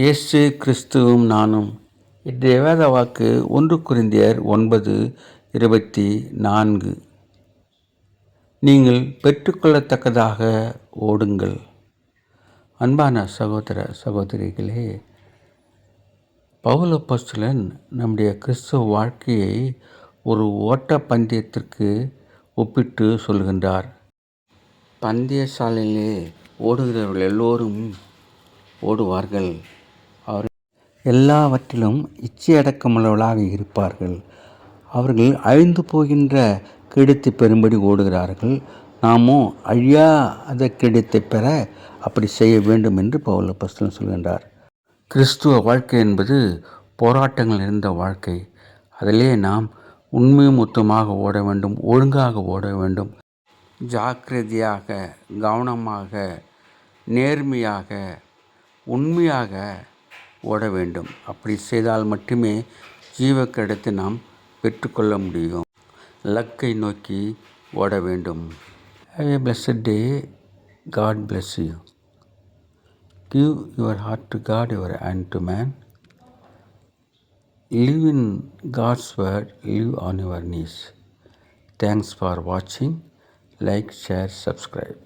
இயேசு கிறிஸ்துவும் நானும். இன்றைய வேத வாக்கு 1 கொரிந்தியர் 9:24. நீங்கள் பெற்றுக்கொள்ளத்தக்கதாக ஓடுங்கள். அன்பான சகோதர சகோதரிகளே, பவுல் அப்போஸ்தலன் நம்முடைய கிறிஸ்துவ வாழ்க்கையை ஒரு ஓட்ட பந்தயத்திற்கு ஒப்பிட்டு சொல்கின்றார். பந்தய சாலையிலே ஓடுகிறவர்கள் எல்லோரும் ஓடுவார்கள். அவர் எல்லாவற்றிலும் இச்சையடக்கமுள்ளவர்களாக இருப்பார்கள். அவர்கள் அழிந்து போகின்ற கிரீடத்தை பெறும்படி ஓடுகிறார்கள். நாமோ அழியாத கிரீடத்தை பெற அப்படி செய்ய வேண்டும் என்று பவுல் அப்போஸ்தலன் சொல்கின்றார். கிறிஸ்துவ வாழ்க்கை என்பது போராட்டங்கள் நிறைந்த வாழ்க்கை. அதிலே நாம் உண்மையும் உத்தமாக ஓட வேண்டும், ஒழுங்காக ஓட வேண்டும், ஜாக்கிரதையாக, கவனமாக, நேர்மையாக, உண்மையாக ஓட வேண்டும். அப்படி செய்தால் மட்டுமே ஜீவ கிரீடத்தை நாம் பெற்றுக்கொள்ள முடியும். இலக்கை நோக்கி ஓட வேண்டும். Have a blessed day. God bless you. Give your heart to God, your hand to man. Live in God's word. Live on your knees. Thanks for watching. Like, share, subscribe.